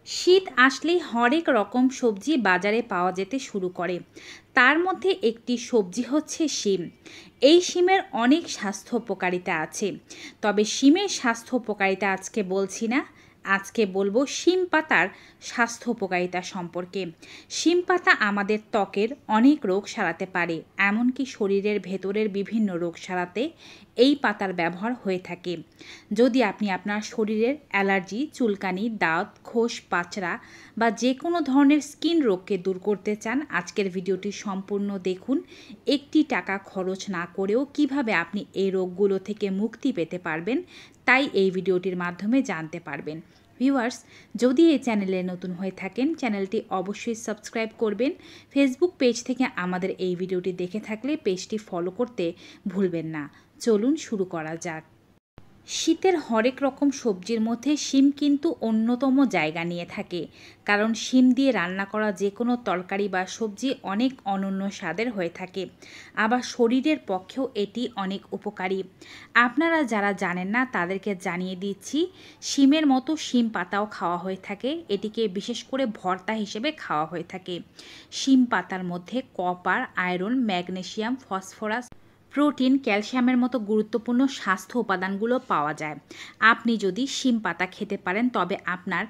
শীত আসলেই হরেক রকম সবজি বাজারে পাওয়া যেতে শুরু করে। তার মধ্যে একটি সবজি হচ্ছে শিম। এই শিমের অনেক স্বাস্থ্য উপকারিতা আছে। তবে শিমের স্বাস্থ্য উপকারিতা আজকে বলছি না, আজকে বলবো শিম পাতার স্বাস্থ্য উপকারিতা সম্পর্কে। শিম পাতা আমাদের ত্বকের অনেক রোগ সারাতে পারে, এমনকি শরীরের ভেতরের বিভিন্ন রোগ সারাতে এই পাতার ব্যবহার হয়ে থাকে। যদি আপনি আপনার শরীরের অ্যালার্জি, চুলকানি, দাঁত, খোস, পাচড়া বা যে কোনো ধরনের স্কিন রোগকে দূর করতে চান, আজকের ভিডিওটি সম্পূর্ণ দেখুন। একটি টাকা খরচ না করেও কিভাবে আপনি এই রোগগুলো থেকে মুক্তি পেতে পারবেন, তাই এই ভিডিওটির মাধ্যমে জানতে পারবেন। ভিউয়ার্স, যদি এই চ্যানেলে নতুন হয়ে থাকেন, চ্যানেলটি অবশ্যই সাবস্ক্রাইব করবেন। ফেসবুক পেজ থেকে আমাদের এই ভিডিওটি দেখে থাকলে পেজটি ফলো করতে ভুলবেন না। চলুন শুরু করা যাক। শীতের হরেক রকম সবজির মধ্যে শিম কিন্তু অন্যতম জায়গা নিয়ে থাকে, কারণ শিম দিয়ে রান্না করা যে কোনো তরকারি বা সবজি অনেক অনন্য স্বাদের হয়ে থাকে। আবার শরীরের পক্ষেও এটি অনেক উপকারী। আপনারা যারা জানেন না তাদেরকে জানিয়ে দিচ্ছি, শিমের মতো শিম পাতাও খাওয়া হয়ে থাকে। এটিকে বিশেষ করে ভর্তা হিসেবে খাওয়া হয়ে থাকে। শিম পাতার মধ্যে copper, iron, magnesium, phosphorus, protein, ক্যালসিয়ামের মতো গুরুত্বপূর্ণ স্বাস্থ্য উপাদানগুলো পাওয়া যায়। আপনি যদি শিম পাতা খেতে পারেন তবে আপনার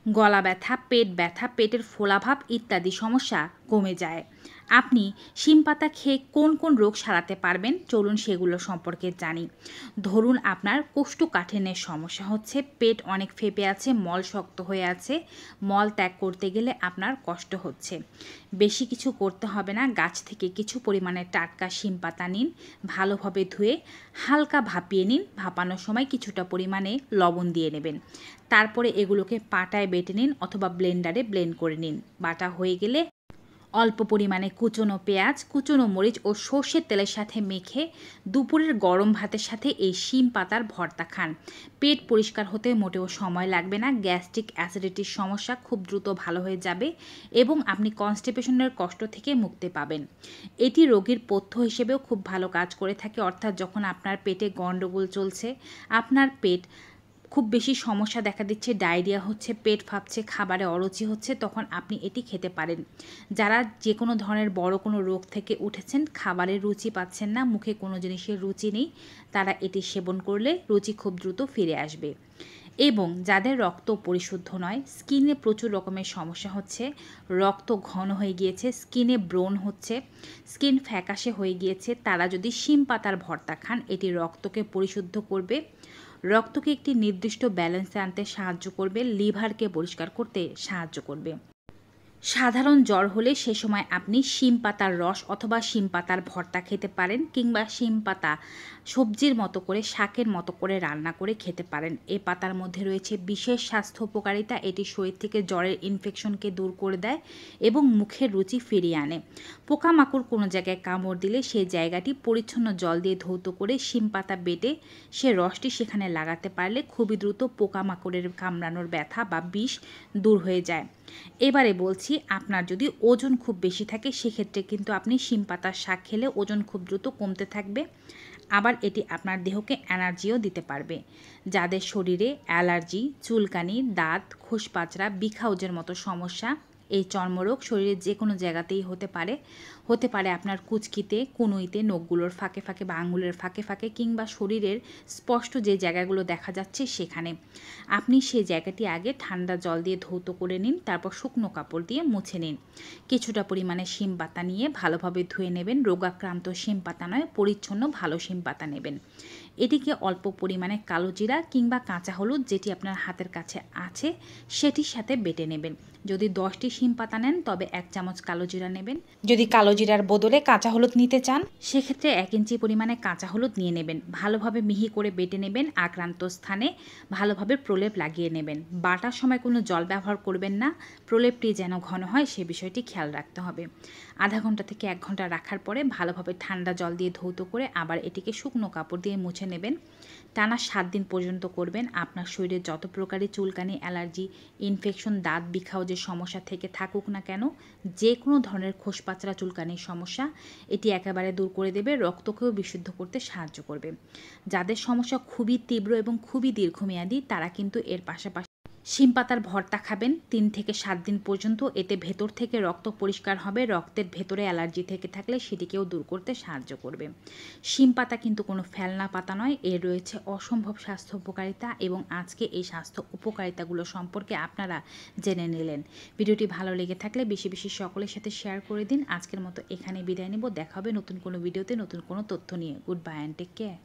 গলা ব্যথা, পেট ব্যথা, পেটের ফোলাভাব ইত্যাদি সমস্যা কমে যায়। আপনি শিম পাতা খেয়ে কোন কোন রোগ সারাতে পারবেন, চলুন সেগুলো সম্পর্কে জানি। ধরুন আপনার কোষ্ঠকাঠিন্যের সমস্যা হচ্ছে, পেট অনেক ফেপে আছে, মল শক্ত হয়ে আছে, মল ত্যাগ করতে গেলে আপনার কষ্ট হচ্ছে। বেশি কিছু করতে হবে না, গাছ থেকে কিছু পরিমাণে টাটকা শিম পাতা নিন, ভালোভাবে ধুয়ে হালকা ভাপিয়ে নিন। ভাপানোর সময় কিছুটা পরিমাণে লবণ দিয়ে নেবেন। তারপরে এগুলোকে পাটায় বেটে নিন অথবা ব্লেন্ডারে ব্লেন্ড করে নিন। বাটা হয়ে গেলে অল্প পরিমাণে কুচনো পেঁয়াজ, কুচনো মরিচ ও সর্ষের তেলের সাথে মেখে দুপুরের গরম ভাতের সাথে এই শিম পাতার ভর্তা খান। পেট পরিষ্কার হতে মোটেও সময় লাগবে না, গ্যাস্ট্রিক অ্যাসিডিটির সমস্যা খুব দ্রুত ভালো হয়ে যাবে এবং আপনি কনস্টিপেশনের কষ্ট থেকে মুক্তি পাবেন। এটি রোগীর পথ্য হিসেবেও খুব ভালো কাজ করে থাকে, অর্থাৎ যখন আপনার পেটে গণ্ডগোল চলছে, আপনার পেট খুব বেশি সমস্যা দেখা দিচ্ছে, ডায়রিয়া হচ্ছে, পেট ফাঁপছে, খাবারে অরুচি হচ্ছে, তখন আপনি এটি খেতে পারেন। যারা যে কোনো ধরনের বড় কোনো রোগ থেকে উঠেছেন, খাবারের রুচি পাচ্ছেন না, মুখে কোনো জিনিসের রুচি নেই, তারা এটি সেবন করলে রুচি খুব দ্রুত ফিরে আসবে। এবং যাদের রক্ত পরিশুদ্ধ নয়, স্কিনে প্রচুর রকমের সমস্যা হচ্ছে, রক্ত ঘন হয়ে গিয়েছে, স্কিনে ব্রণ হচ্ছে, স্কিন ফ্যাকাশে হয়ে গিয়েছে, তারা যদি শিম পাতার ভর্তা খান, এটি রক্তকে পরিশুদ্ধ করবে, রক্তকে একটি নির্দিষ্ট ব্যালেন্সে আনতে সাহায্য করবে, লিভারকে পরিষ্কার করতে সাহায্য করবে। সাধারণ জ্বর হলে সে সময় আপনি শিম পাতার রস অথবা শিম পাতার ভর্তা খেতে পারেন, কিংবা শিম পাতা সবজির মতো করে, শাকের মতো করে রান্না করে খেতে পারেন। এ পাতার মধ্যে রয়েছে বিশেষ স্বাস্থ্য উপকারিতা। এটি শরীর থেকে জ্বরের ইনফেকশনকে দূর করে দেয় এবং মুখের রুচি ফিরিয়ে আনে। পোকামাকড় কোনো জায়গায় কামড় দিলে সেই জায়গাটি পরিচ্ছন্ন জল দিয়ে ধৌত করে শিম পাতা বেটে সে রসটি সেখানে লাগাতে পারলে খুবই দ্রুত পোকামাকড়ের কামড়ানোর ব্যথা বা বিষ দূর হয়ে যায়। এবারে বলছি, আপনার যদি ওজন খুব বেশি থাকে, সেক্ষেত্রে কিন্তু আপনি শিম পাতার শাক খেলে ওজন খুব দ্রুত কমতে থাকবে। আবার এটি আপনার দেহকে এনার্জিও দিতে পারবে। যাদের শরীরে অ্যালার্জি, চুলকানি, দাঁত, খোসপাচড়া, বিখাউজের মতো সমস্যা, এই চর্মরোগ শরীরের যে কোনো জায়গাতেই হতে পারে আপনার কুচকিতে, কনুইতে, নখগুলোর ফাঁকে ফাঁকে বা আঙুলের ফাঁকে ফাঁকে, কিংবা শরীরের স্পষ্ট যে জায়গাগুলো দেখা যাচ্ছে সেখানে। আপনি সেই জায়গাটি আগে ঠান্ডা জল দিয়ে ধৌত করে নিন, তারপর শুকনো কাপড় দিয়ে মুছে নিন। কিছুটা পরিমাণে শিম পাতা নিয়ে ভালোভাবে ধুয়ে নেবেন। রোগাক্রান্ত শিম পাতা নয়, পরিচ্ছন্ন ভালো শিম পাতা নেবেন। এটিকে অল্প পরিমাণে কালো জিরা কিংবা কাঁচা হলুদ, যেটি আপনার হাতের কাছে আছে, সেটির সাথে বেটে নেবেন। যদি 10টি শিম পাতা নেন তবে 1 চামচ কালো জিরা নেবেন। যদি কালো জিরার বদলে কাঁচা হলুদ নিতে চান, সেক্ষেত্রে 1 ইঞ্চি পরিমাণে কাঁচা হলুদ নিয়ে নেবেন। ভালোভাবে মিহি করে বেটে নেবেন। আক্রান্ত স্থানে ভালোভাবে প্রলেপ লাগিয়ে নেবেন। বাটার সময় কোনো জল ব্যবহার করবেন না, প্রলেপটি যেন ঘন হয় সে বিষয়টি খেয়াল রাখতে হবে। আধা ঘন্টা থেকে 1 ঘন্টা রাখার পরে ভালোভাবে ঠান্ডা জল দিয়ে ধৌত করে আবার এটিকে শুকনো কাপড় দিয়ে মুছে নেবেন। টানা 7 দিন পর্যন্ত করবেন। আপনার শরীরে যত প্রকারের চুলকানি, অ্যালার্জি, ইনফেকশন, দাঁত, বিখাউজের সমস্যা থেকে থাকুক না কেন, যে কোনো ধরনের খোসপাচড়া, চুলকানির সমস্যা এটি একেবারে দূর করে দেবে, রক্তকেও বিশুদ্ধ করতে সাহায্য করবে। যাদের সমস্যা খুবই তীব্র এবং খুবই দীর্ঘমেয়াদী, তারা কিন্তু এর পাশাপাশি শিম পাতার ভর্তা খাবেন 3 থেকে 7 দিন পর্যন্ত। এতে ভেতর থেকে রক্ত পরিষ্কার হবে, রক্তের ভেতরে অ্যালার্জি থেকে থাকলে সেটিকেও দূর করতে সাহায্য করবে। শিম পাতা কিন্তু কোনো ফেলনা পাতা নয়, এর রয়েছে অসম্ভব স্বাস্থ্য উপকারিতা এবং আজকে এই স্বাস্থ্য উপকারিতাগুলো সম্পর্কে আপনারা জেনে নিলেন। ভিডিওটি ভালো লেগে থাকলে বেশি বেশি সকলের সাথে শেয়ার করে দিন। আজকের মতো এখানে বিদায় নেব, দেখা হবে নতুন কোনো ভিডিওতে নতুন কোনো তথ্য নিয়ে। Goodbye and take care.